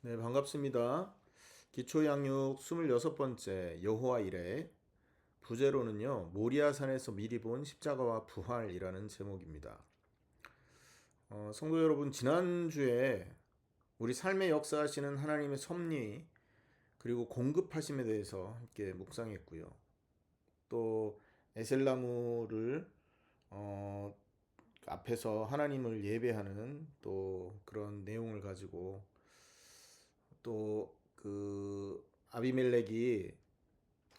네, 반갑습니다. 기초양육 26번째 여호와 이레 부제로는요. 모리아산에서 미리 본 십자가와 부활이라는 제목입니다. 성도 여러분, 지난주에 우리 삶의 역사하시는 하나님의 섭리 그리고 공급하심에 대해서 함께 묵상했고요. 또 에셀나무를 앞에서 하나님을 예배하는 또 그런 내용을 가지고 또 그 아비멜렉이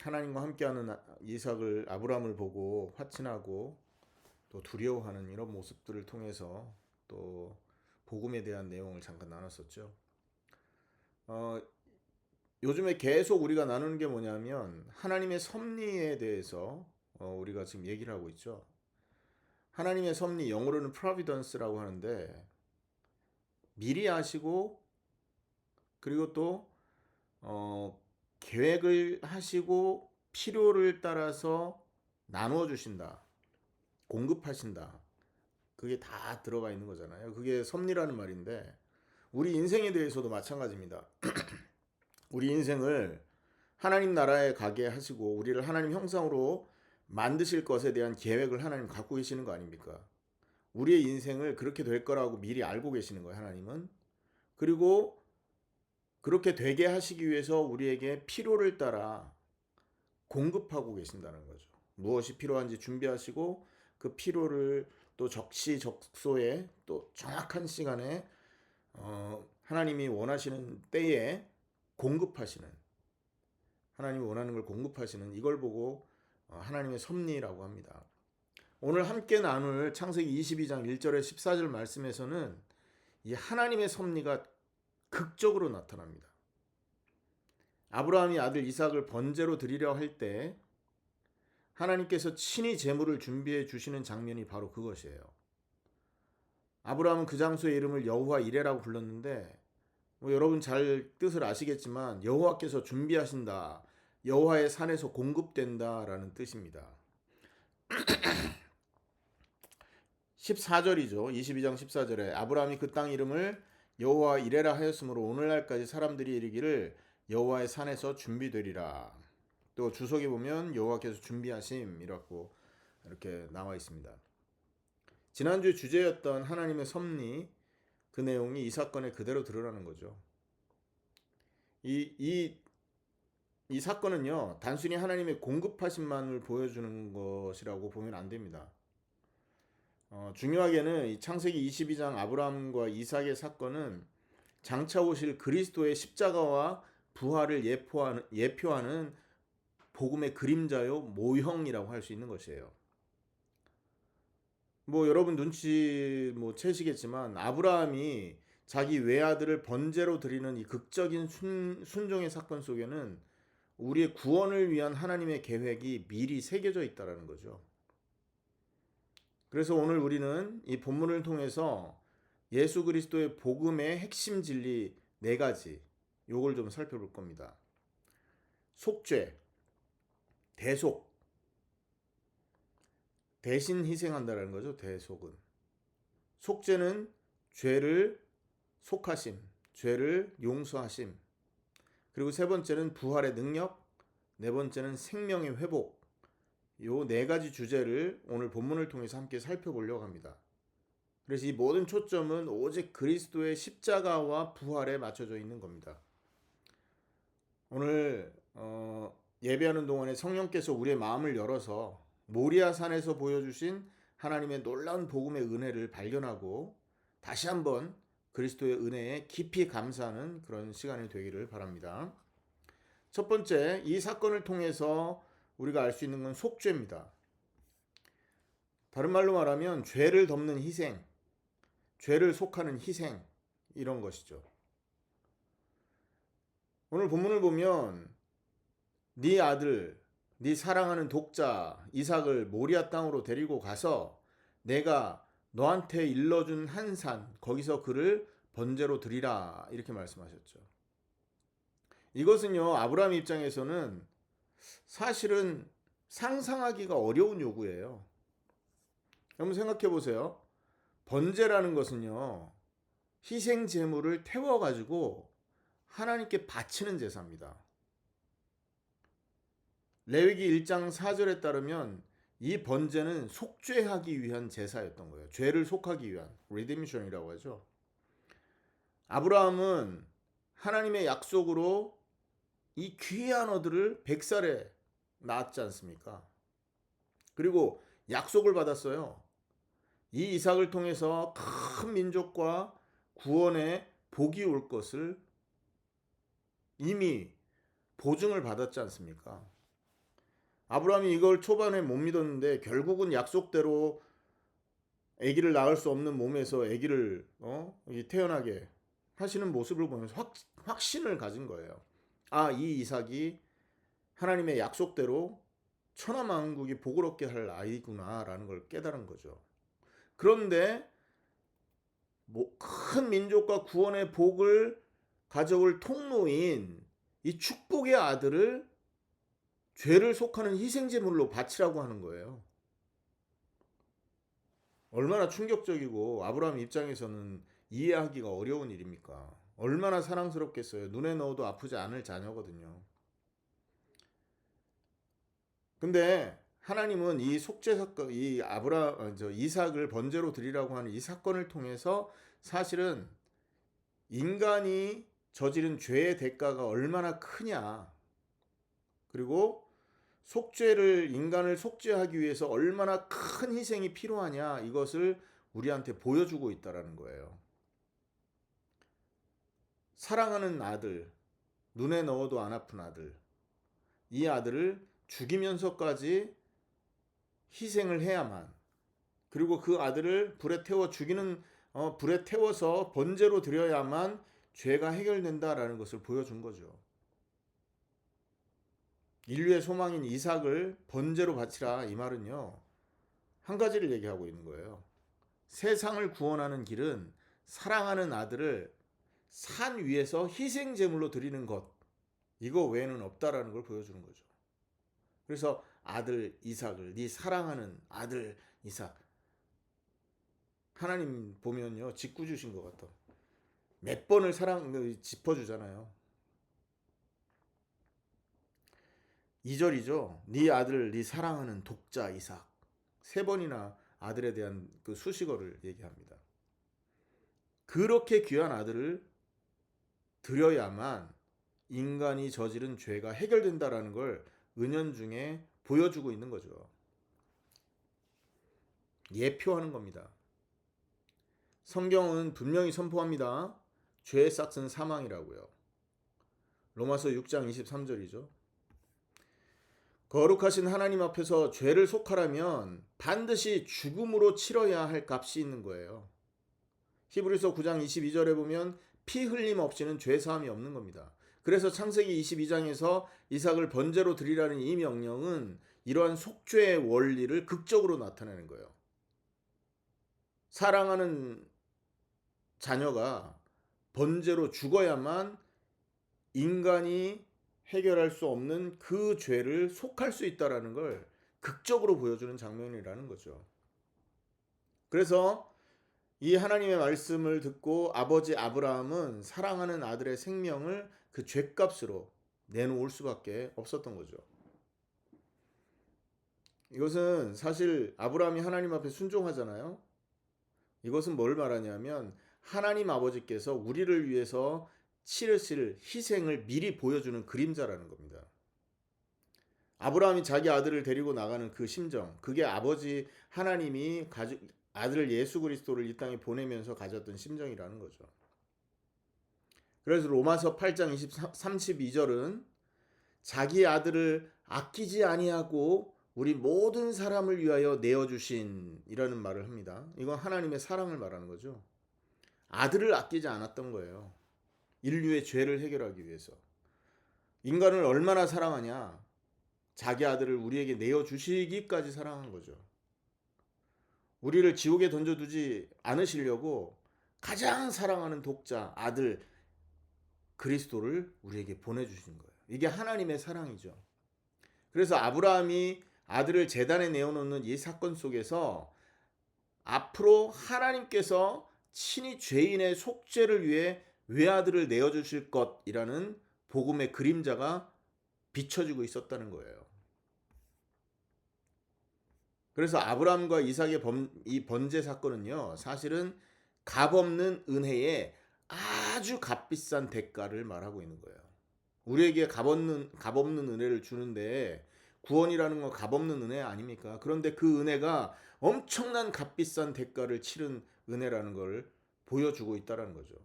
하나님과 함께하는 이삭을 아브라함을 보고 화친하고 또 두려워하는 이런 모습들을 통해서 또 복음에 대한 내용을 잠깐 나눴었죠. 어, 요즘에 계속 우리가 나누는 게 뭐냐면 하나님의 섭리에 대해서 우리가 지금 얘기를 하고 있죠. 하나님의 섭리, 영어로는 providence라고 하는데 미리 하시고 그리고 또 계획을 하시고 필요를 따라서 나누어 주신다. 공급하신다. 그게 다 들어가 있는 거잖아요. 그게 섭리라는 말인데 우리 인생에 대해서도 마찬가지입니다. 우리 인생을 하나님 나라에 가게 하시고 우리를 하나님 형상으로 만드실 것에 대한 계획을 하나님 갖고 계시는 거 아닙니까? 우리의 인생을 그렇게 될 거라고 미리 알고 계시는 거예요, 하나님은. 그리고 그렇게 되게 하시기 위해서 우리에게 필요를 따라 공급하고 계신다는 거죠. 무엇이 필요한지 준비하시고 그 필요를 또 적시적소에 또 정확한 시간에 하나님이 원하시는 때에 공급하시는, 하나님이 원하는 걸 공급하시는, 이걸 보고 하나님의 섭리라고 합니다. 오늘 함께 나눌 창세기 22장 1절에 14절 말씀에서는 이 하나님의 섭리가 극적으로 나타납니다. 아브라함이 아들 이삭을 번제로 드리려 할 때 하나님께서 친히 제물을 준비해 주시는 장면이 바로 그것이에요. 아브라함은 그 장소의 이름을 여호와 이레라고 불렀는데 여러분 잘 뜻을 아시겠지만 여호와께서 준비하신다. 여호와의 산에서 공급된다라는 뜻입니다. 14절이죠. 22장 14절에 아브라함이 그 땅 이름을 여호와 이레라 하였으므로 오늘날까지 사람들이 이르기를 여호와의 산에서 준비되리라. 또 주석에 보면 여호와께서 준비하심이라고 이렇게 나와 있습니다. 지난주 주제였던 하나님의 섭리, 그 내용이 이 사건에 그대로 드러나는 거죠. 이 사건은요, 단순히 하나님의 공급하심만을 보여주는 것이라고 보면 안 됩니다. 중요하게는 이 창세기 22장 아브라함과 이삭의 사건은 장차 오실 그리스도의 십자가와 부활을 예표하는 복음의 그림자요, 모형이라고 할 수 있는 것이에요. 여러분 눈치 채시겠지만 아브라함이 자기 외아들을 번제로 드리는 이 극적인 순종의 사건 속에는 우리의 구원을 위한 하나님의 계획이 미리 새겨져 있다라는 거죠. 그래서 오늘 우리는 이 본문을 통해서 예수 그리스도의 복음의 핵심 진리 네 가지 요걸 좀 살펴볼 겁니다. 속죄, 대속, 대신 희생한다라는 거죠. 대속은. 속죄는 죄를 속하심, 죄를 용서하심. 그리고 세 번째는 부활의 능력, 네 번째는 생명의 회복. 요 네 가지 주제를 오늘 본문을 통해서 함께 살펴보려고 합니다. 그래서 이 모든 초점은 오직 그리스도의 십자가와 부활에 맞춰져 있는 겁니다. 오늘 예배하는 동안에 성령께서 우리의 마음을 열어서 모리아 산에서 보여주신 하나님의 놀라운 복음의 은혜를 발견하고 다시 한번 그리스도의 은혜에 깊이 감사하는 그런 시간이 되기를 바랍니다. 첫 번째, 이 사건을 통해서 우리가 알 수 있는 건 속죄입니다. 다른 말로 말하면 죄를 덮는 희생, 죄를 속하는 희생, 이런 것이죠. 오늘 본문을 보면 네 아들, 네 사랑하는 독자 이삭을 모리아 땅으로 데리고 가서 내가 너한테 일러준 한 산, 거기서 그를 번제로 드리라, 이렇게 말씀하셨죠. 이것은요, 아브라함 입장에서는 사실은 상상하기가 어려운 요구예요. 여러분 생각해 보세요. 번제라는 것은요, 희생 제물을 태워가지고 하나님께 바치는 제사입니다. 레위기 1장 4절에 따르면 이 번제는 속죄하기 위한 제사였던 거예요. 죄를 속하기 위한 리뎀션이라고 하죠. 아브라함은 하나님의 약속으로 이 귀한 어들을 100살에 낳았지 않습니까? 그리고 약속을 받았어요. 이 이삭을 통해서 큰 민족과 구원의 복이 올 것을 이미 보증을 받았지 않습니까? 아브라함이 이걸 초반에 못 믿었는데 결국은 약속대로 아기를 낳을 수 없는 몸에서 아기를 태어나게 하시는 모습을 보면서 확신을 가진 거예요. 아, 이 이삭이 하나님의 약속대로 천하만국이 복을 얻게 할 아이구나라는 걸 깨달은 거죠. 그런데 큰 민족과 구원의 복을 가져올 통로인 이 축복의 아들을 죄를 속하는 희생제물로 바치라고 하는 거예요. 얼마나 충격적이고 아브라함 입장에서는 이해하기가 어려운 일입니까? 얼마나 사랑스럽겠어요. 눈에 넣어도 아프지 않을 자녀거든요. 근데 하나님은 이 속죄 사건, 이 이삭을 번제로 드리라고 하는 이 사건을 통해서 사실은 인간이 저지른 죄의 대가가 얼마나 크냐, 그리고 인간을 속죄하기 위해서 얼마나 큰 희생이 필요하냐, 이것을 우리한테 보여주고 있다라는 거예요. 사랑하는 아들, 눈에 넣어도 안 아픈 아들, 이 아들을 죽이면서까지 희생을 해야만, 그리고 그 아들을 불에 태워서 번제로 드려야만 죄가 해결된다라는 것을 보여준 거죠. 인류의 소망인 이삭을 번제로 바치라, 이 말은요, 한 가지를 얘기하고 있는 거예요. 세상을 구원하는 길은 사랑하는 아들을 산 위에서 희생 제물로 드리는 것, 이거 외에는 없다라는 걸 보여주는 거죠. 그래서 아들 이삭을, 네 사랑하는 아들 이삭, 하나님 보면요, 직구 주신 것 같아. 몇 번을 짚어주잖아요. 2절이죠. 네 아들, 네 사랑하는 독자 이삭. 3번이나 아들에 대한 그 수식어를 얘기합니다. 그렇게 귀한 아들을 드려야만 인간이 저지른 죄가 해결된다라는 걸 은연중에 보여주고 있는 거죠. 예표하는 겁니다. 성경은 분명히 선포합니다. 죄의 싹은 사망이라고요. 로마서 6장 23절이죠. 거룩하신 하나님 앞에서 죄를 속하라면 반드시 죽음으로 치러야 할 값이 있는 거예요. 히브리서 9장 22절에 보면 피 흘림 없이는 죄 사함이 없는 겁니다. 그래서 창세기 22장에서 이삭을 번제로 드리라는 이 명령은 이러한 속죄의 원리를 극적으로 나타내는 거예요. 사랑하는 자녀가 번제로 죽어야만 인간이 해결할 수 없는 그 죄를 속할 수 있다는 걸 극적으로 보여주는 장면이라는 거죠. 그래서 이 하나님의 말씀을 듣고 아버지 아브라함은 사랑하는 아들의 생명을 그 죄값으로 내놓을 수밖에 없었던 거죠. 이것은 사실 아브라함이 하나님 앞에 순종하잖아요. 이것은 뭘 말하냐면 하나님 아버지께서 우리를 위해서 치르실 희생을 미리 보여주는 그림자라는 겁니다. 아브라함이 자기 아들을 데리고 나가는 그 심정, 그게 아버지 하나님이 아들 예수 그리스도를 이 땅에 보내면서 가졌던 심정이라는 거죠. 그래서 로마서 8장 32절은 자기 아들을 아끼지 아니하고 우리 모든 사람을 위하여 내어주신 이라는 말을 합니다. 이건 하나님의 사랑을 말하는 거죠. 아들을 아끼지 않았던 거예요. 인류의 죄를 해결하기 위해서. 인간을 얼마나 사랑하냐, 자기 아들을 우리에게 내어주시기까지 사랑한 거죠. 우리를 지옥에 던져두지 않으시려고 가장 사랑하는 독자 아들 그리스도를 우리에게 보내주신 거예요. 이게 하나님의 사랑이죠. 그래서 아브라함이 아들을 제단에 내어놓는 이 사건 속에서 앞으로 하나님께서 친히 죄인의 속죄를 위해 외아들을 내어 주실 것이라는 복음의 그림자가 비춰지고 있었다는 거예요. 그래서 아브라함과 이삭의 이 번제 사건은요, 사실은 값없는 은혜의 아주 값비싼 대가를 말하고 있는 거예요. 우리에게 값없는 은혜를 주는데, 구원이라는 건 값없는 은혜 아닙니까? 그런데 그 은혜가 엄청난 값비싼 대가를 치른 은혜라는 걸 보여주고 있다는 거죠.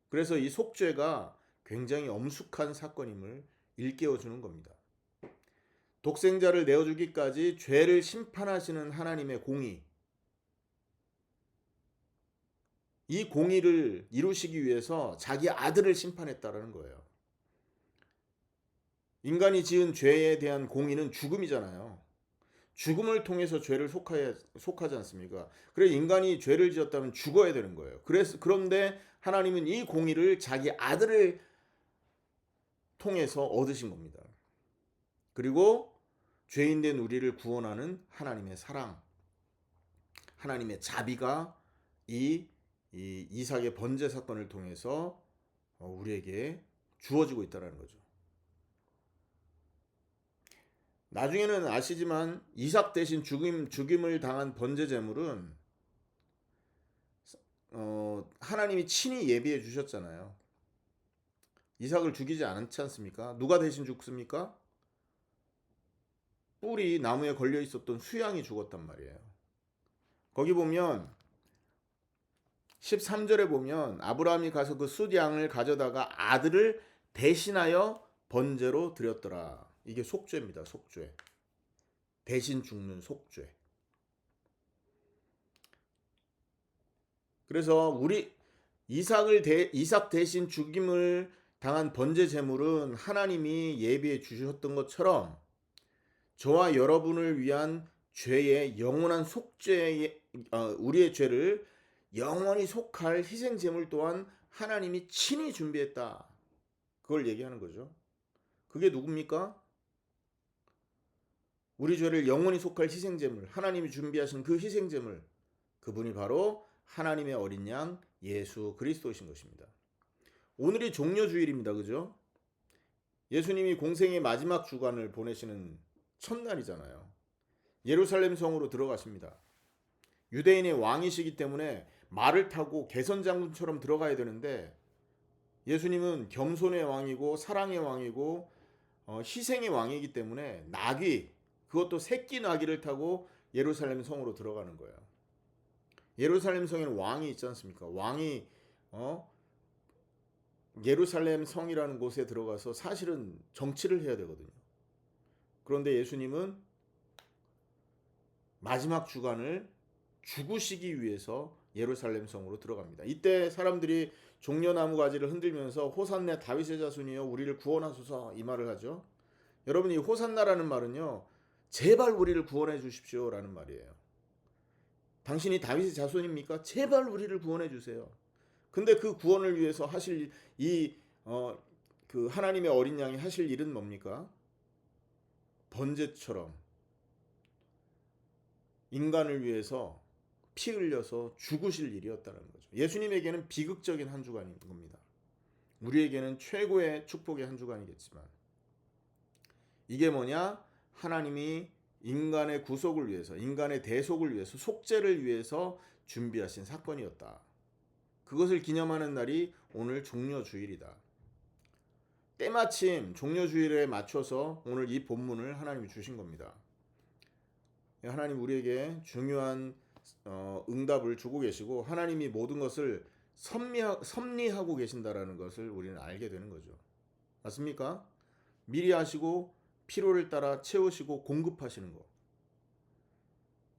그래서 이 속죄가 굉장히 엄숙한 사건임을 일깨워 주는 겁니다. 독생자를 내어주기까지 죄를 심판하시는 하나님의 공의, 이 공의를 이루시기 위해서 자기 아들을 심판했다라는 거예요. 인간이 지은 죄에 대한 공의는 죽음이잖아요. 죽음을 통해서 죄를 속하지 않습니까? 그래 인간이 죄를 지었다면 죽어야 되는 거예요. 그런데 하나님은 이 공의를 자기 아들을 통해서 얻으신 겁니다. 그리고 죄인된 우리를 구원하는 하나님의 사랑, 하나님의 자비가 이 이삭의 번제 사건을 통해서 우리에게 주어지고 있다는 거죠. 나중에는 아시지만 이삭 대신 죽임을 당한 번제 제물은 하나님이 친히 예비해 주셨잖아요. 이삭을 죽이지 않지 않습니까? 누가 대신 죽습니까? 뿔이 나무에 걸려 있었던 수양이 죽었단 말이에요. 거기 보면 13절에 보면 아브라함이 가서 그 숫양을 가져다가 아들을 대신하여 번제로 드렸더라. 이게 속죄입니다. 속죄. 대신 죽는 속죄. 그래서 이삭 대신 죽임을 당한 번제 제물은 하나님이 예비해 주셨던 것처럼 저와 여러분을 위한 죄의 영원한 우리의 죄를 영원히 속할 희생 제물 또한 하나님이 친히 준비했다. 그걸 얘기하는 거죠. 그게 누굽니까? 우리 죄를 영원히 속할 희생 제물, 하나님이 준비하신 그 희생 제물, 그분이 바로 하나님의 어린 양 예수 그리스도이신 것입니다. 오늘이 종려주일입니다. 그죠? 예수님이 공생의 마지막 주간을 보내시는 첫날이잖아요. 예루살렘 성으로 들어가십니다. 유대인의 왕이시기 때문에 말을 타고 개선장군처럼 들어가야 되는데 예수님은 겸손의 왕이고 사랑의 왕이고 희생의 왕이기 때문에 그것도 새끼 나귀를 타고 예루살렘 성으로 들어가는 거예요. 예루살렘 성에는 왕이 있지 않습니까? 왕이 예루살렘 성이라는 곳에 들어가서 사실은 정치를 해야 되거든요. 그런데 예수님은 마지막 주간을 죽으시기 위해서 예루살렘 성으로 들어갑니다. 이때 사람들이 종려나무 가지를 흔들면서 호산나 다윗의 자손이여 우리를 구원하소서 이 말을 하죠. 여러분 이 호산나라는 말은요. 제발 우리를 구원해 주십시오라는 말이에요. 당신이 다윗의 자손입니까? 제발 우리를 구원해 주세요. 근데 그 구원을 위해서 하실 그 하나님의 어린 양이 하실 일은 뭡니까? 번제처럼 인간을 위해서 피 흘려서 죽으실 일이었다는 거죠. 예수님에게는 비극적인 한 주간인 겁니다. 우리에게는 최고의 축복의 한 주간이겠지만 이게 뭐냐? 하나님이 인간의 구속을 위해서, 인간의 대속을 위해서, 속죄를 위해서 준비하신 사건이었다. 그것을 기념하는 날이 오늘 종려주일이다. 때마침 종려주일에 맞춰서 오늘 이 본문을 하나님이 주신 겁니다. 하나님 우리에게 중요한 응답을 주고 계시고 하나님이 모든 것을 섭리하고 계신다라는 것을 우리는 알게 되는 거죠. 맞습니까? 미리 하시고 필요를 따라 채우시고 공급하시는 거.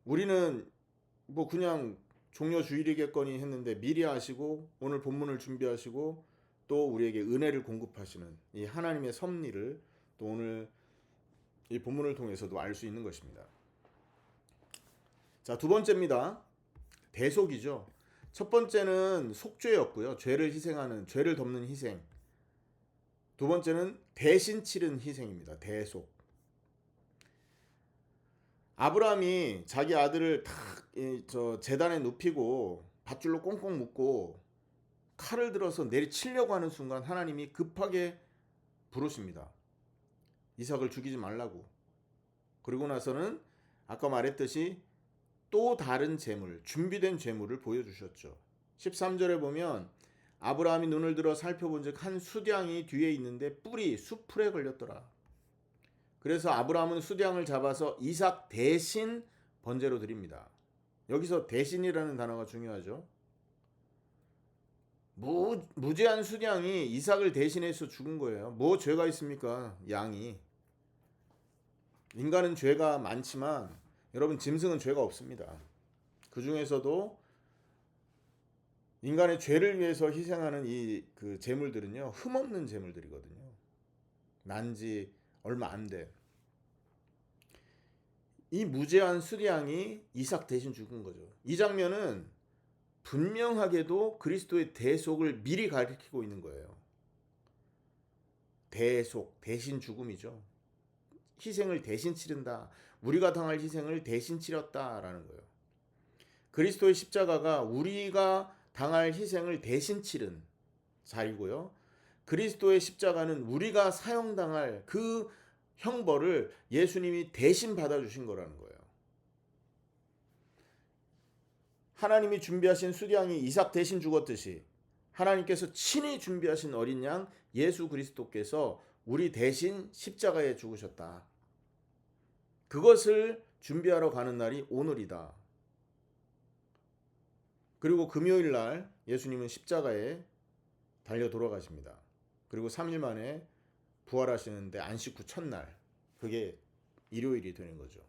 우리는 뭐 그냥 종려주일이겠거니 했는데 미리 하시고 오늘 본문을 준비하시고 또 우리에게 은혜를 공급하시는 이 하나님의 섭리를 또 오늘 이 본문을 통해서도 알 수 있는 것입니다. 자, 두 번째입니다. 대속이죠. 첫 번째는 속죄였고요. 죄를 덮는 희생. 두 번째는 대신 치른 희생입니다. 대속. 아브라함이 자기 아들을 탁 재단에 눕히고 밧줄로 꽁꽁 묶고 칼을 들어서 내리치려고 하는 순간 하나님이 급하게 부르십니다. 이삭을 죽이지 말라고. 그리고 나서는 아까 말했듯이 또 다른 재물, 준비된 재물을 보여주셨죠. 13절에 보면 아브라함이 눈을 들어 살펴본즉 한 수량이 뒤에 있는데 뿔이 수풀에 걸렸더라. 그래서 아브라함은 수량을 잡아서 이삭 대신 번제로 드립니다. 여기서 대신이라는 단어가 중요하죠. 무제한 수량이 이삭을 대신해서 죽은 거예요. 뭐 죄가 있습니까? 양이. 인간은 죄가 많지만 여러분 짐승은 죄가 없습니다. 그 중에서도 인간의 죄를 위해서 희생하는 이 그 제물들은요, 흠없는 제물들이거든요. 난지 얼마 안 돼. 이 무제한 수량이 이삭 대신 죽은 거죠. 이 장면은 분명하게도 그리스도의 대속을 미리 가리키고 있는 거예요. 대속, 대신 죽음이죠. 희생을 대신 치른다. 우리가 당할 희생을 대신 치렀다라는 거예요. 그리스도의 십자가가 우리가 당할 희생을 대신 치른 자리고요. 그리스도의 십자가는 우리가 사형당할 그 형벌을 예수님이 대신 받아주신 거라는 거예요. 하나님이 준비하신 수량이 이삭 대신 죽었듯이 하나님께서 친히 준비하신 어린 양 예수 그리스도께서 우리 대신 십자가에 죽으셨다. 그것을 준비하러 가는 날이 오늘이다. 그리고 금요일 날 예수님은 십자가에 달려 돌아가십니다. 그리고 3일 만에 부활하시는데 안식 후 첫날, 그게 일요일이 되는 거죠.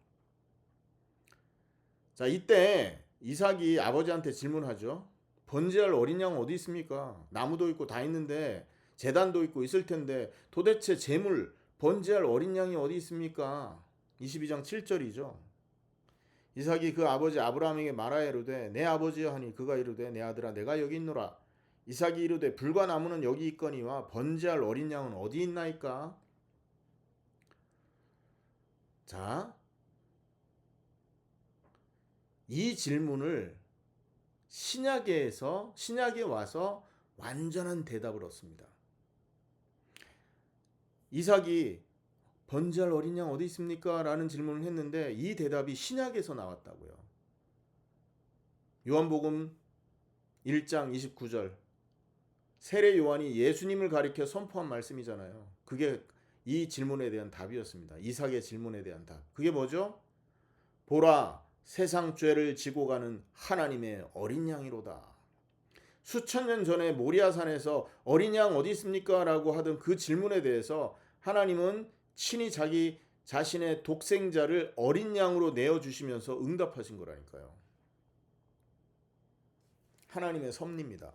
자, 이때 이삭이 아버지한테 질문하죠. 번제할 어린 양은 어디 있습니까? 나무도 있고 다 있는데, 제단도 있고 있을 텐데 도대체 제물 번제할 어린 양이 어디 있습니까? 22장 7절이죠. 이삭이 그 아버지 아브라함에게 말하여 이르되 내 아버지여 하니 그가 이르되 내 아들아 내가 여기 있노라. 이삭이 이르되 불과 나무는 여기 있거니와 번제할 어린 양은 어디 있나이까? 자, 이 질문을 신약에 와서 완전한 대답을 얻습니다. 이삭이 번제할 어린 양 어디 있습니까? 라는 질문을 했는데 이 대답이 신약에서 나왔다고요. 요한복음 1장 29절 세례 요한이 예수님을 가리켜 선포한 말씀이잖아요. 그게 이 질문에 대한 답이었습니다. 이삭의 질문에 대한 답. 그게 뭐죠? 보라, 세상 죄를 지고 가는 하나님의 어린 양이로다. 수천 년 전에 모리아산에서 어린 양 어디 있습니까? 라고 하던 그 질문에 대해서 하나님은 친히 자기 자신의 독생자를 어린 양으로 내어주시면서 응답하신 거라니까요. 하나님의 섭리입니다.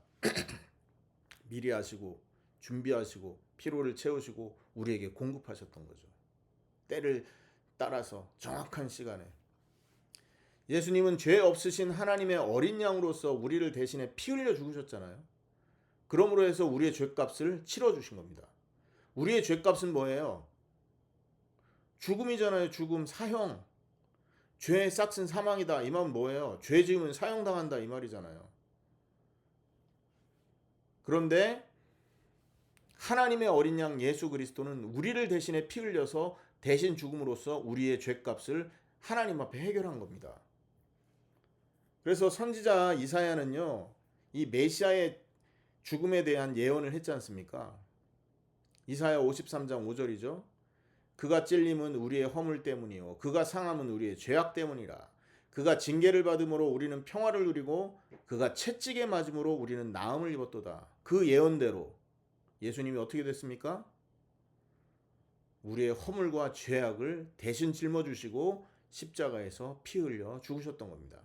미리 하시고 준비하시고 피로를 채우시고 우리에게 공급하셨던 거죠. 때를 따라서 정확한 시간에. 예수님은 죄 없으신 하나님의 어린 양으로서 우리를 대신해 피 흘려 죽으셨잖아요. 그러므로 해서 우리의 죄값을 치러주신 겁니다. 우리의 죄값은 뭐예요? 죽음이잖아요. 죽음, 사형. 죄의 싹슨 사망이다. 이 말은 뭐예요? 죄 지으면 사형당한다 이 말이잖아요. 그런데 하나님의 어린 양 예수 그리스도는 우리를 대신해 피 흘려서 대신 죽음으로써 우리의 죄값을 하나님 앞에 해결한 겁니다. 그래서 선지자 이사야는요, 이 메시아의 죽음에 대한 예언을 했지 않습니까? 이사야 53장 5절이죠. 그가 찔림은 우리의 허물 때문이요 그가 상함은 우리의 죄악 때문이라. 그가 징계를 받음으로 우리는 평화를 누리고 그가 채찍에 맞음으로 우리는 나음을 입었도다. 그 예언대로 예수님이 어떻게 됐습니까? 우리의 허물과 죄악을 대신 짊어주시고 십자가에서 피 흘려 죽으셨던 겁니다.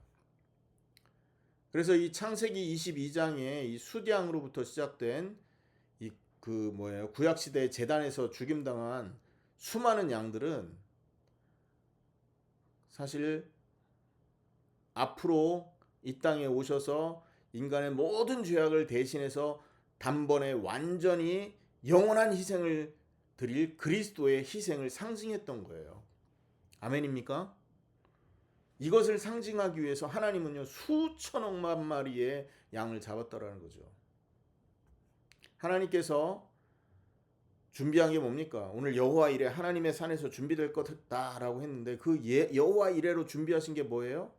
그래서 이 창세기 22장의 이 수량으로부터 시작된 구약시대 제단에서 죽임당한 수많은 양들은 사실 앞으로 이 땅에 오셔서 인간의 모든 죄악을 대신해서 단번에 완전히 영원한 희생을 드릴 그리스도의 희생을 상징했던 거예요. 아멘입니까? 이것을 상징하기 위해서 하나님은요 수천억만 마리의 양을 잡았다라는 거죠. 하나님께서 준비한 게 뭡니까? 오늘 여호와 이레 하나님의 산에서 준비될 것다라고 했는데 그 여호와 이레로 준비하신 게 뭐예요?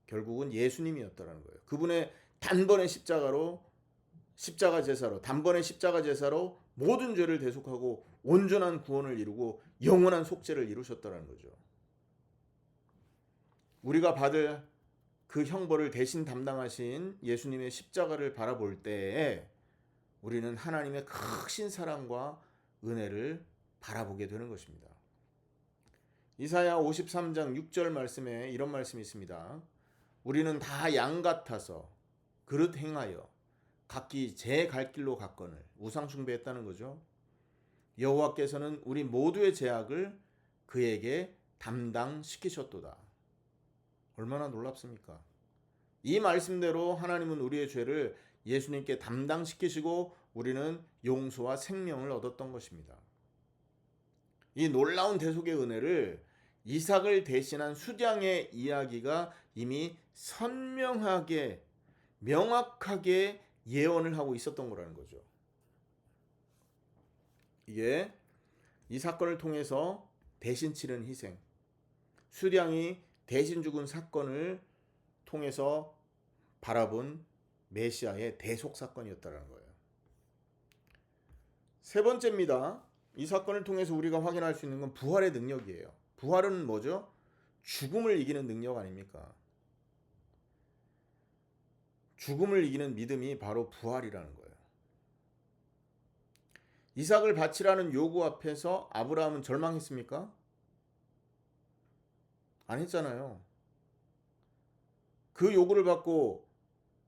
결국은 예수님이었다라는 거예요. 그분의 단번의 십자가 제사로 단번의 십자가 제사로 모든 죄를 대속하고 온전한 구원을 이루고 영원한 속죄를 이루셨다라는 거죠. 우리가 받을 그 형벌을 대신 담당하신 예수님의 십자가를 바라볼 때에 우리는 하나님의 크신 사랑과 은혜를 바라보게 되는 것입니다. 이사야 53장 6절 말씀에 이런 말씀이 있습니다. 우리는 다 양 같아서 그릇 행하여 각기 제 갈 길로 갔거늘. 우상 숭배했다는 거죠. 여호와께서는 우리 모두의 죄악을 그에게 담당시키셨도다. 얼마나 놀랍습니까? 이 말씀대로 하나님은 우리의 죄를 예수님께 담당시키시고 우리는 용서와 생명을 얻었던 것입니다. 이 놀라운 대속의 은혜를 이삭을 대신한 수장의 이야기가 이미 선명하게 명확하게 예언을 하고 있었던 거라는 거죠. 이게 이 사건을 통해서 대신 치른 희생, 수량이 대신 죽은 사건을 통해서 바라본 메시아의 대속 사건이었다는 거예요. 세 번째입니다. 이 사건을 통해서 우리가 확인할 수 있는 건 부활의 능력이에요. 부활은 뭐죠? 죽음을 이기는 능력 아닙니까? 죽음을 이기는 믿음이 바로 부활이라는 거예요. 이삭을 바치라는 요구 앞에서 아브라함은 절망했습니까? 안 했잖아요. 그 요구를 받고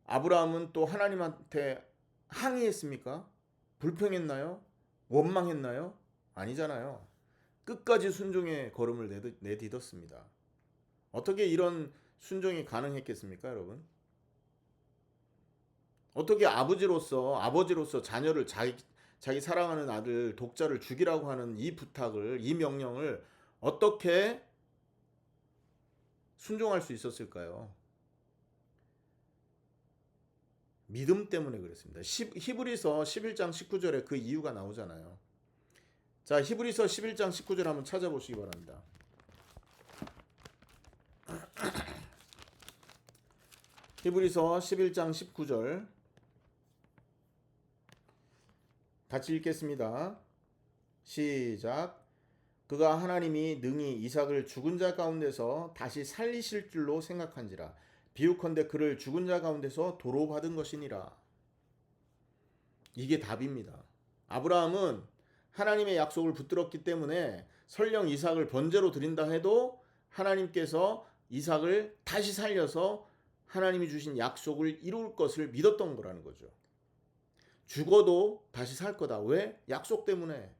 아브라함은 또 하나님한테 항의했습니까? 불평했나요? 원망했나요? 아니잖아요. 끝까지 순종의 걸음을 내딛었습니다. 어떻게 이런 순종이 가능했겠습니까, 여러분? 어떻게 아버지로서 자녀를 자기 사랑하는 아들 독자를 죽이라고 하는 이 부탁을, 이 명령을 어떻게 순종할 수 있었을까요? 믿음 때문에 그랬습니다. 히브리서 11장 19절에 그 이유가 나오잖아요. 자, 히브리서 11장 19절 한번 찾아보시기 바랍니다. 히브리서 11장 19절 같이 읽겠습니다. 시작. 그가 하나님이 능히 이삭을 죽은 자 가운데서 다시 살리실 줄로 생각한지라. 비유컨대 그를 죽은 자 가운데서 도로 받은 것이니라. 이게 답입니다. 아브라함은 하나님의 약속을 붙들었기 때문에 설령 이삭을 번제로 드린다 해도 하나님께서 이삭을 다시 살려서 하나님이 주신 약속을 이룰 것을 믿었던 거라는 거죠. 죽어도 다시 살 거다. 왜? 약속 때문에.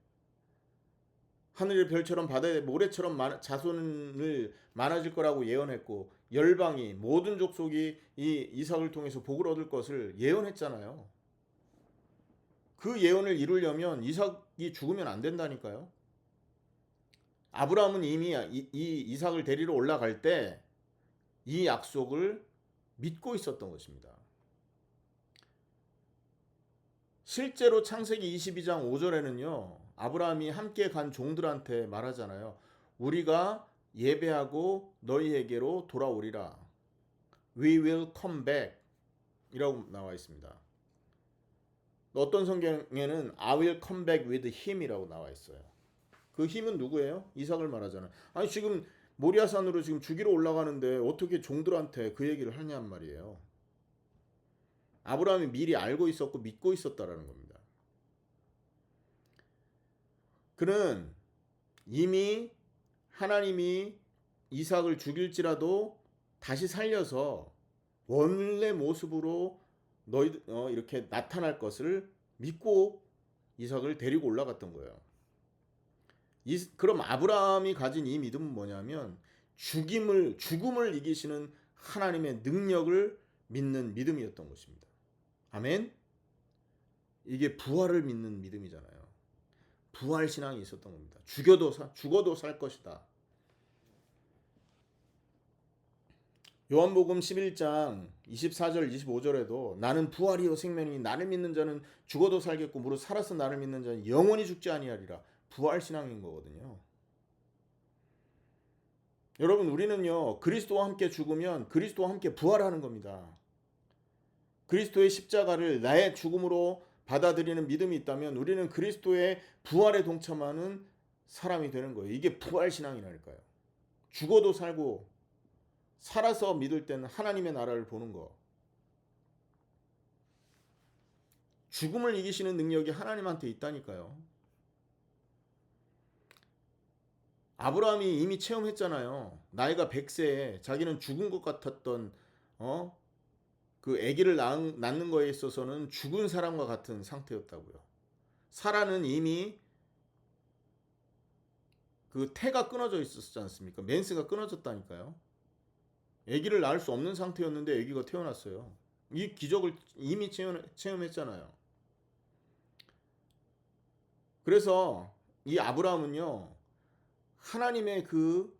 하늘의 별처럼 바다의 모래처럼 자손을 많아질 거라고 예언했고 열방이 모든 족속이 이 이삭을 통해서 복을 얻을 것을 예언했잖아요. 그 예언을 이루려면 이삭이 죽으면 안 된다니까요. 아브라함은 이미 이 이삭을 데리러 올라갈 때 이 약속을 믿고 있었던 것입니다. 실제로 창세기 22장 5절에는요. 아브라함이 함께 간 종들한테 말하잖아요. 우리가 예배하고 너희에게로 돌아오리라. We will come back 이라고 나와 있습니다. 어떤 성경에는 I will come back with him 이라고 나와 있어요. 그 힘은 누구예요? 이삭을 말하잖아요. 아니 지금 모리아산으로 지금 죽이러 올라가는데 어떻게 종들한테 그 얘기를 하냔 말이에요. 아브라함이 미리 알고 있었고 믿고 있었다라는 겁니다. 그는 이미 하나님이 이삭을 죽일지라도 다시 살려서 원래 모습으로 이렇게 나타날 것을 믿고 이삭을 데리고 올라갔던 거예요. 그럼 아브라함이 가진 이 믿음은 뭐냐면 죽음을 이기시는 하나님의 능력을 믿는 믿음이었던 것입니다. 아멘. 이게 부활을 믿는 믿음이잖아요. 부활 신앙이 있었던 겁니다. 죽어도 살 것이다. 요한복음 11장 24절 25절에도 나는 부활이요 생명이니 나를 믿는 자는 죽어도 살겠고 무릇 살아서 나를 믿는 자는 영원히 죽지 아니하리라. 부활 신앙인 거거든요. 여러분, 우리는요 그리스도와 함께 죽으면 그리스도와 함께 부활하는 겁니다. 그리스도의 십자가를 나의 죽음으로 받아들이는 믿음이 있다면 우리는 그리스도의 부활에 동참하는 사람이 되는 거예요. 이게 부활 신앙이라니까요. 죽어도 살고 살아서 믿을 때는 하나님의 나라를 보는 거. 죽음을 이기시는 능력이 하나님한테 있다니까요. 아브라함이 이미 체험했잖아요. 나이가 100세에 자기는 죽은 것 같았던 그 아기를 낳는 거에 있어서는 죽은 사람과 같은 상태였다고요. 사라는 이미 그 태가 끊어져 있었지 않습니까? 맨스가 끊어졌다니까요. 아기를 낳을 수 없는 상태였는데 아기가 태어났어요. 이 기적을 이미 체험했잖아요. 그래서 이 아브라함은요 하나님의 그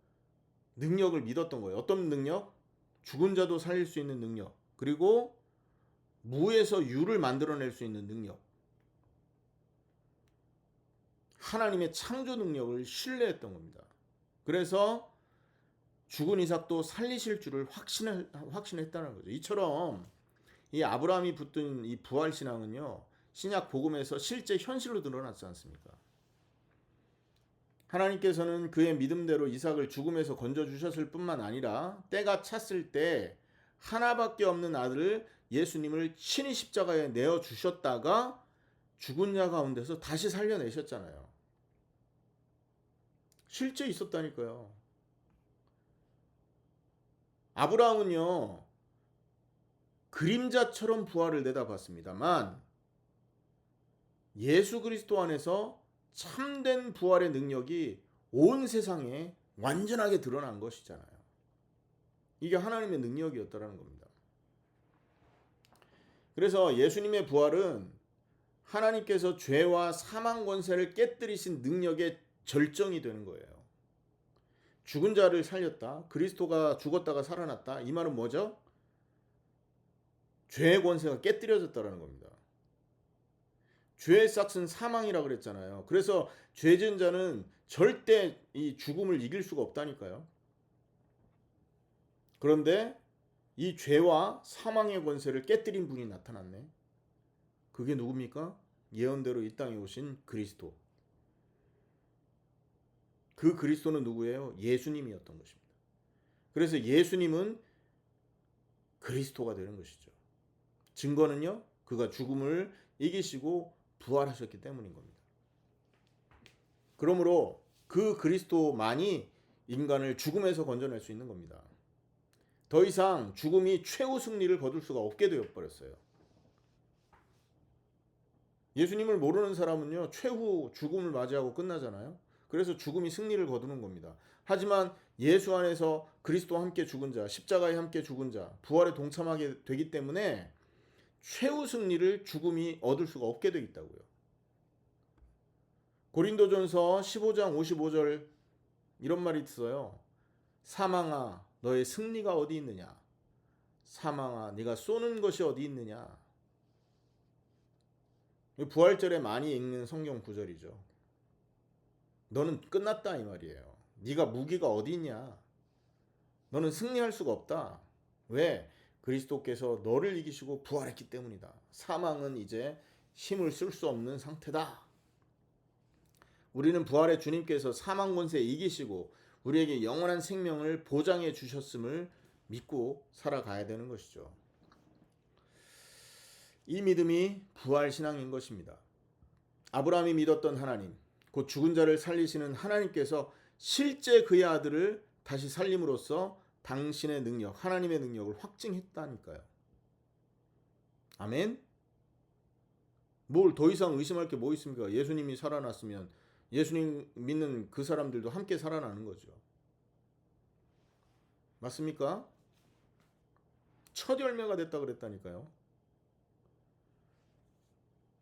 능력을 믿었던 거예요. 어떤 능력? 죽은 자도 살릴 수 있는 능력. 그리고 무에서 유를 만들어낼 수 있는 능력. 하나님의 창조 능력을 신뢰했던 겁니다. 그래서 죽은 이삭도 살리실 줄을 확신했다는 거죠. 이처럼 이 아브라함이 붙든 이 부활 신앙은요 신약 복음에서 실제 현실로 드러났지 않습니까? 하나님께서는 그의 믿음대로 이삭을 죽음에서 건져주셨을 뿐만 아니라 때가 찼을 때 하나밖에 없는 아들을 예수님을 친히 십자가에 내어주셨다가 죽은 자 가운데서 다시 살려내셨잖아요. 실제 있었다니까요. 아브라함은요 그림자처럼 부활을 내다봤습니다만 예수 그리스도 안에서 참된 부활의 능력이 온 세상에 완전하게 드러난 것이잖아요. 이게 하나님의 능력이었다라는 겁니다. 그래서 예수님의 부활은 하나님께서 죄와 사망 권세를 깨뜨리신 능력의 절정이 되는 거예요. 죽은 자를 살렸다. 그리스도가 죽었다가 살아났다. 이 말은 뭐죠? 죄의 권세가 깨뜨려졌다라는 겁니다. 죄의 싹은 사망이라고 그랬잖아요. 그래서 죄 지은 자는 절대 이 죽음을 이길 수가 없다니까요. 그런데 이 죄와 사망의 권세를 깨뜨린 분이 나타났네. 그게 누굽니까? 예언대로 이 땅에 오신 그리스도. 그 그리스도는 누구예요? 예수님이었던 것입니다. 그래서 예수님은 그리스도가 되는 것이죠. 증거는요, 그가 죽음을 이기시고 부활하셨기 때문인 겁니다. 그러므로 그 그리스도만이 인간을 죽음에서 건져낼 수 있는 겁니다. 더 이상 죽음이 최후 승리를 거둘 수가 없게 되어버렸어요. 예수님을 모르는 사람은요 최후 죽음을 맞이하고 끝나잖아요. 그래서 죽음이 승리를 거두는 겁니다. 하지만 예수 안에서 그리스도와 함께 죽은 자, 십자가에 함께 죽은 자, 부활에 동참하게 되기 때문에 최후 승리를 죽음이 얻을 수가 없게 되어 있다고요. 고린도전서 15장 55절 이런 말이 있어요. 사망아 너의 승리가 어디 있느냐? 사망아 네가 쏘는 것이 어디 있느냐? 부활절에 많이 읽는 성경 구절이죠. 너는 끝났다 이 말이에요. 네가 무기가 어디 있냐? 너는 승리할 수가 없다. 왜? 그리스도께서 너를 이기시고 부활했기 때문이다. 사망은 이제 힘을 쓸 수 없는 상태다. 우리는 부활의 주님께서 사망 권세 이기시고 우리에게 영원한 생명을 보장해 주셨음을 믿고 살아가야 되는 것이죠. 이 믿음이 부활 신앙인 것입니다. 아브라함이 믿었던 하나님, 곧 죽은 자를 살리시는 하나님께서 실제 그의 아들을 다시 살림으로써 당신의 능력, 하나님의 능력을 확증했다니까요. 아멘. 뭘 더 이상 의심할 게 뭐 있습니까? 예수님이 살아났으면 예수님 믿는 그 사람들도 함께 살아나는 거죠. 맞습니까? 첫 열매가 됐다 그랬다니까요.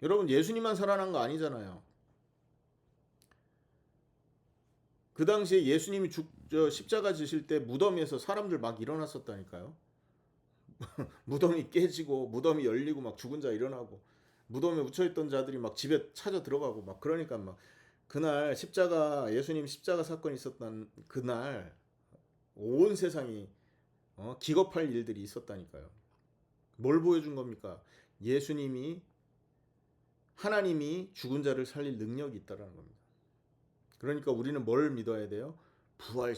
여러분 예수님만 살아난 거 아니잖아요. 그 당시에 예수님이 십자가 지실 때 무덤에서 사람들 막 일어났었다니까요. 무덤이 깨지고 무덤이 열리고 막 죽은 자 일어나고 무덤에 묻혀있던 자들이 막 집에 찾아 들어가고 막 그러니까 막 그날 예수님 십자가 사건이 있었던 그날 온 세상이 기겁할 일들이 있었다니까요. 뭘 보여준 겁니까? 하나님이 죽은 자를 살릴 능력이 있다라는 겁니다. 그러니까 우리는 뭘 믿어야 돼요? 부활을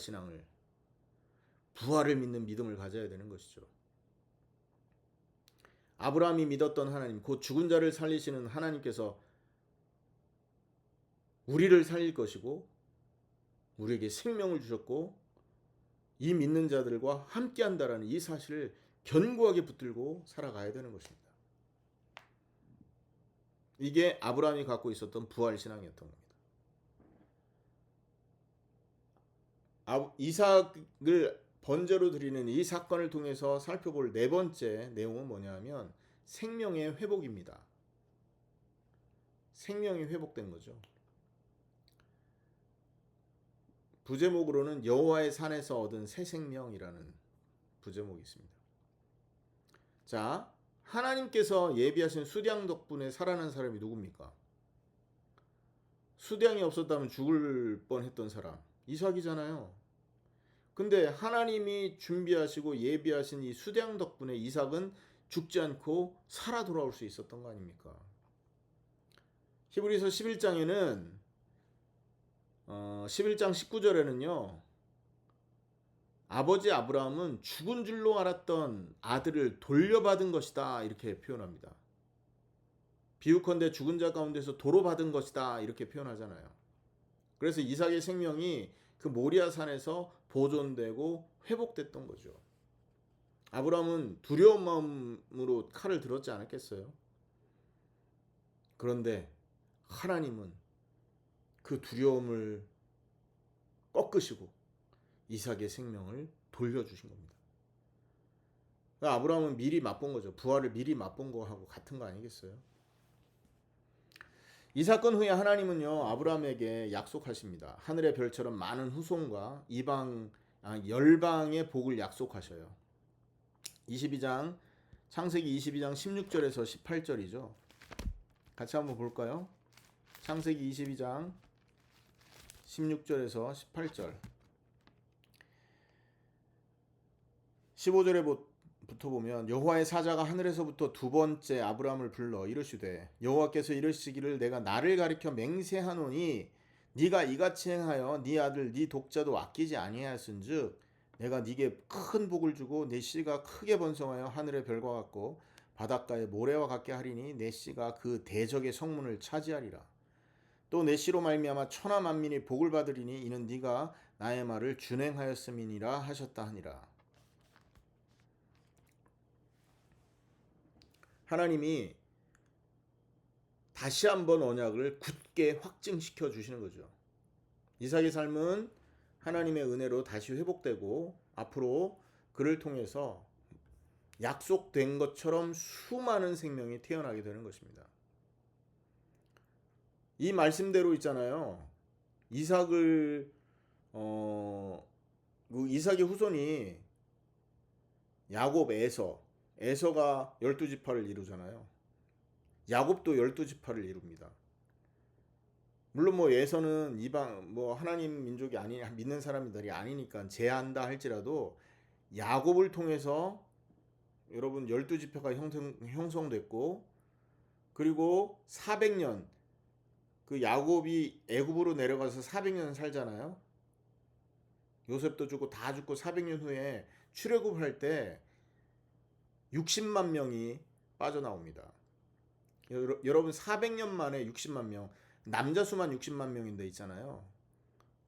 믿는 믿음을 가져야 되는 것이죠. 아브라함이 믿었던 하나님, 곧 죽은 자를 살리시는 하나님께서 우리를 살릴 것이고 우리에게 생명을 주셨고 이 믿는 자들과 함께한다라는 이 사실을 견고하게 붙들고 살아가야 되는 것입니다. 이게 아브라함이 갖고 있었던 부활신앙이었던 겁니다. 이삭을 번제로 드리는 이 사건을 통해서 살펴볼 네 번째 내용은 뭐냐면 생명의 회복입니다. 생명이 회복된 거죠. 부제목으로는 여호와의 산에서 얻은 새 생명이라는 부제목이 있습니다. 자, 하나님께서 예비하신 수량 덕분에 살아난 사람이 누굽니까? 수량이 없었다면 죽을 뻔했던 사람, 이삭이잖아요. 근데 하나님이 준비하시고 예비하신 이 수량 덕분에 이삭은 죽지 않고 살아 돌아올 수 있었던 거 아닙니까? 히브리서 11장에는 11장 19절에는요. 아버지 아브라함은 죽은 줄로 알았던 아들을 돌려받은 것이다 이렇게 표현합니다. 비유컨대 죽은 자 가운데서 도로 받은 것이다 이렇게 표현하잖아요. 그래서 이삭의 생명이 그 모리아 산에서 보존되고 회복됐던 거죠. 아브라함은 두려운 마음으로 칼을 들었지 않았겠어요? 그런데 하나님은 그 두려움을 꺾으시고 이삭의 생명을 돌려주신 겁니다. 아브라함은 미리 맛본 거죠. 부활을 미리 맛본 거하고 같은 거 아니겠어요? 이 사건 후에 하나님은요 아브라함에게 약속하십니다. 하늘의 별처럼 많은 후손과 열방의 복을 약속하셔요. 창세기 22장 16절에서 18절이죠. 같이 한번 볼까요? 창세기 22장 16절에서 18절 15절에부터 보면 여호와의 사자가 하늘에서부터 두 번째 아브라함을 불러 이르시되 여호와께서 이르시기를 내가 나를 가리켜 맹세하노니 네가 이같이 행하여 네 아들 네 독자도 아끼지 아니하였은즉 내가 네게 큰 복을 주고 네 씨가 크게 번성하여 하늘의 별과 같고 바닷가의 모래와 같게 하리니 내 씨가 그 대적의 성문을 차지하리라. 또 내 씨로 말미암아 천하 만민이 복을 받으리니 이는 네가 나의 말을 준행하였음이니라 하셨다 하니라. 하나님이 다시 한번 언약을 굳게 확증시켜 주시는 거죠. 이삭의 삶은 하나님의 은혜로 다시 회복되고 앞으로 그를 통해서 약속된 것처럼 수많은 생명이 태어나게 되는 것입니다. 이 말씀대로 있잖아요. 이삭의 후손이 야곱, 에서가 12지파를 이루잖아요. 야곱도 12지파를 이룹니다. 물론 에서는 하나님 민족이 믿는 사람들이 아니니까 제한다 할지라도 야곱을 통해서 여러분 12지파가 형성됐고 그리고 400년 그 야곱이 애굽으로 내려가서 400년 살잖아요. 요셉도 죽고 다 죽고 400년 후에 출애굽할 때 60만 명이 빠져나옵니다. 여러분 400년 만에 60만 명, 남자 수만 60만 명인데 있잖아요.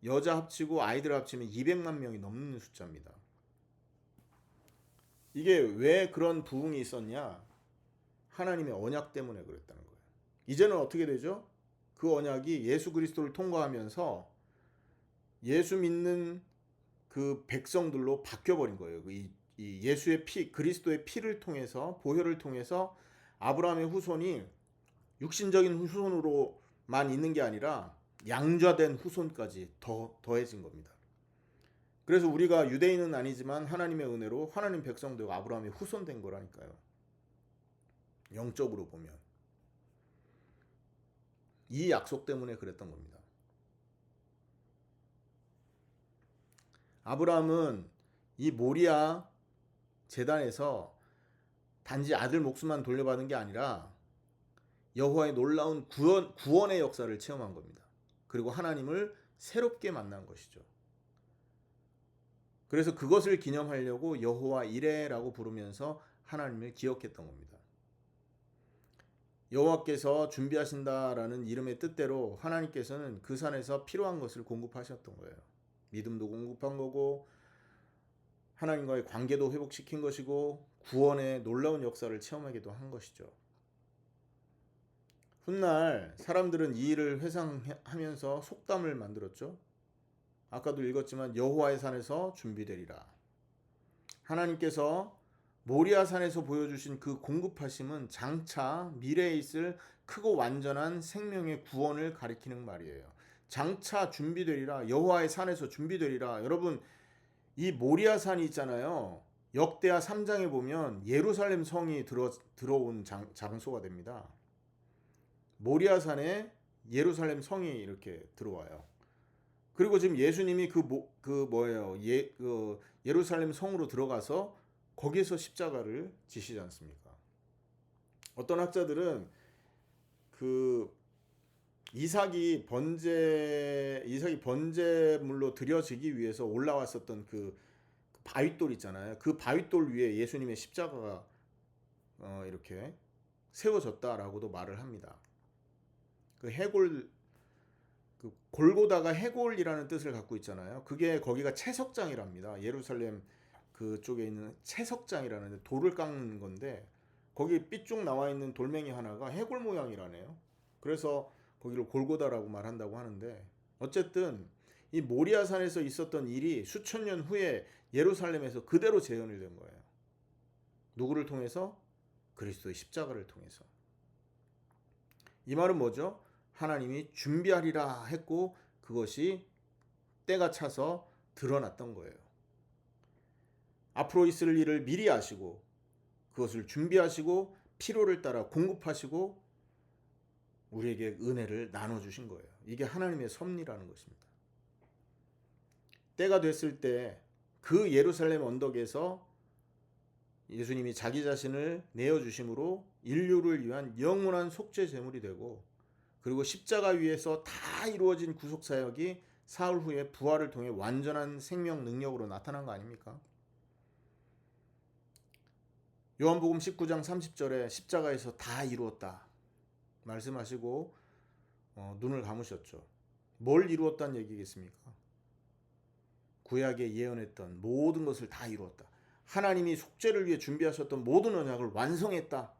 여자 합치고 아이들 합치면 200만 명이 넘는 숫자입니다. 이게 왜 그런 부흥이 있었냐? 하나님의 언약 때문에 그랬다는 거예요. 이제는 어떻게 되죠? 그 언약이 예수 그리스도를 통과하면서 예수 믿는 그 백성들로 바뀌어버린 거예요. 이 예수의 피, 그리스도의 피를 통해서 보혈을 통해서 아브라함의 후손이 육신적인 후손으로만 있는 게 아니라 양좌된 후손까지 더해진 겁니다. 그래서 우리가 유대인은 아니지만 하나님의 은혜로 하나님 백성 되고 아브라함의 후손 된 거라니까요. 영적으로 보면 이 약속 때문에 그랬던 겁니다. 아브라함은 이 모리아 제단에서 단지 아들 목숨만 돌려받은 게 아니라 여호와의 놀라운 구원의 역사를 체험한 겁니다. 그리고 하나님을 새롭게 만난 것이죠. 그래서 그것을 기념하려고 여호와 이레라고 부르면서 하나님을 기억했던 겁니다. 여호와께서 준비하신다라는 이름의 뜻대로 하나님께서는 그 산에서 필요한 것을 공급하셨던 거예요. 믿음도 공급한 거고 하나님과의 관계도 회복시킨 것이고 구원의 놀라운 역사를 체험하기도 한 것이죠. 훗날 사람들은 이 일을 회상하면서 속담을 만들었죠. 아까도 읽었지만 여호와의 산에서 준비되리라. 하나님께서 모리아 산에서 보여주신 그 공급하심은 장차 미래에 있을 크고 완전한 생명의 구원을 가리키는 말이에요. 장차 준비되리라. 여호와의 산에서 준비되리라. 여러분, 이 모리아 산이 있잖아요. 역대하 3장에 보면 예루살렘 성이 들어온 장소가 됩니다. 모리아 산에 예루살렘 성이 이렇게 들어와요. 그리고 지금 예수님이 예루살렘 성으로 들어가서 거기에서 십자가를 지시지 않습니까? 어떤 학자들은 이삭이 번제물로 드려지기 위해서 올라왔었던 그 바윗돌 있잖아요. 그 바윗돌 위에 예수님의 십자가가 이렇게 세워졌다라고도 말을 합니다. 골고다가 해골이라는 뜻을 갖고 있잖아요. 그게 거기가 채석장이랍니다. 예루살렘 그쪽에 있는 채석장이라는 돌을 깎는 건데 거기 삐쭉 나와 있는 돌멩이 하나가 해골 모양이라네요. 그래서 거기를 골고다라고 말한다고 하는데 어쨌든 이 모리아 산에서 있었던 일이 수천 년 후에 예루살렘에서 그대로 재현이 된 거예요. 누구를 통해서? 그리스도의 십자가를 통해서. 이 말은 뭐죠? 하나님이 준비하리라 했고 그것이 때가 차서 드러났던 거예요. 앞으로 있을 일을 미리 아시고 그것을 준비하시고 필요를 따라 공급하시고 우리에게 은혜를 나눠주신 거예요. 이게 하나님의 섭리라는 것입니다. 때가 됐을 때 그 예루살렘 언덕에서 예수님이 자기 자신을 내어주심으로 인류를 위한 영원한 속죄 제물이 되고 그리고 십자가 위에서 다 이루어진 구속사역이 사흘 후에 부활을 통해 완전한 생명 능력으로 나타난 거 아닙니까? 요한복음 19장 30절에 십자가에서 다 이루었다 말씀하시고 눈을 감으셨죠. 뭘 이루었다는 얘기겠습니까? 구약에 예언했던 모든 것을 다 이루었다. 하나님이 속죄를 위해 준비하셨던 모든 언약을 완성했다.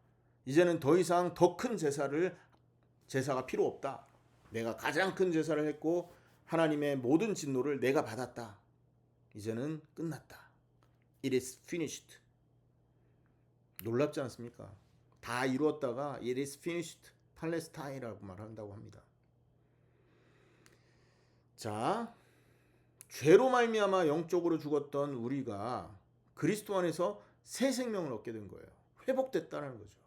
이제는 더 이상 더 큰 제사가 필요 없다. 내가 가장 큰 제사를 했고 하나님의 모든 진노를 내가 받았다. 이제는 끝났다. It is finished. 놀랍지 않습니까? 다 이루었다가 It is finished. 팔레스타인이라고 말한다고 합니다. 자, 죄로 말미암아 영적으로 죽었던 우리가 그리스도 안에서 새 생명을 얻게 된 거예요. 회복됐다는 거죠.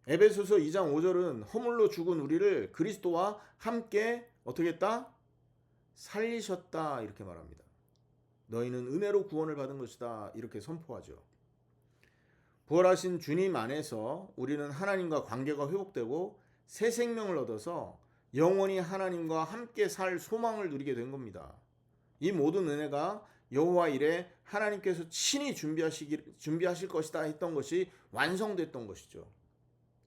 에베소서 2장 5절은 허물로 죽은 우리를 그리스도와 함께 어떻게 했다? 살리셨다 이렇게 말합니다. 너희는 은혜로 구원을 받은 것이다 이렇게 선포하죠. 부활하신 주님 안에서 우리는 하나님과 관계가 회복되고 새 생명을 얻어서 영원히 하나님과 함께 살 소망을 누리게 된 겁니다. 이 모든 은혜가 여호와 이레 하나님께서 친히 준비하실 것이다 했던 것이 완성됐던 것이죠.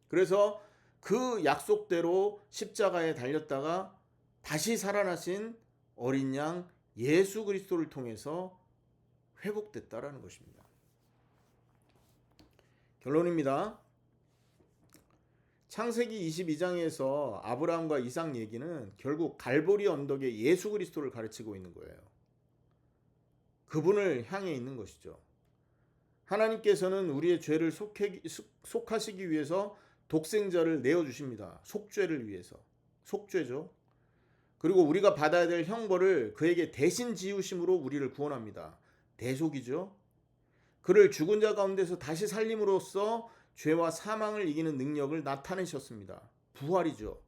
그래서 그 약속대로 십자가에 달렸다가 다시 살아나신 어린 양 예수 그리스도를 통해서 회복됐다라는 것입니다. 결론입니다. 창세기 22장에서 아브라함과 이삭 얘기는 결국 갈보리 언덕의 예수 그리스도를 가르치고 있는 거예요. 그분을 향해 있는 것이죠. 하나님께서는 우리의 죄를 속하시기 위해서 독생자를 내어주십니다. 속죄를 위해서. 속죄죠. 그리고 우리가 받아야 될 형벌을 그에게 대신 지으심으로 우리를 구원합니다. 대속이죠. 그를 죽은 자 가운데서 다시 살림으로써 죄와 사망을 이기는 능력을 나타내셨습니다. 부활이죠.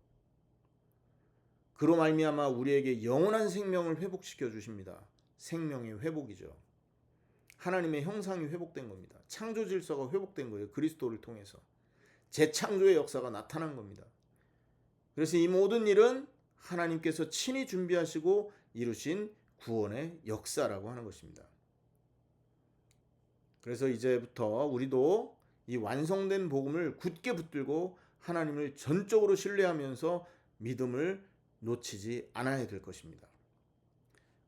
그로 말미암아 우리에게 영원한 생명을 회복시켜 주십니다. 생명의 회복이죠. 하나님의 형상이 회복된 겁니다. 창조 질서가 회복된 거예요. 그리스도를 통해서. 재창조의 역사가 나타난 겁니다. 그래서 이 모든 일은 하나님께서 친히 준비하시고 이루신 구원의 역사라고 하는 것입니다. 그래서 이제부터 우리도 이 완성된 복음을 굳게 붙들고 하나님을 전적으로 신뢰하면서 믿음을 놓치지 않아야 될 것입니다.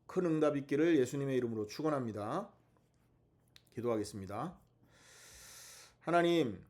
큰 응답 있기를 예수님의 이름으로 축원합니다. 기도하겠습니다. 하나님,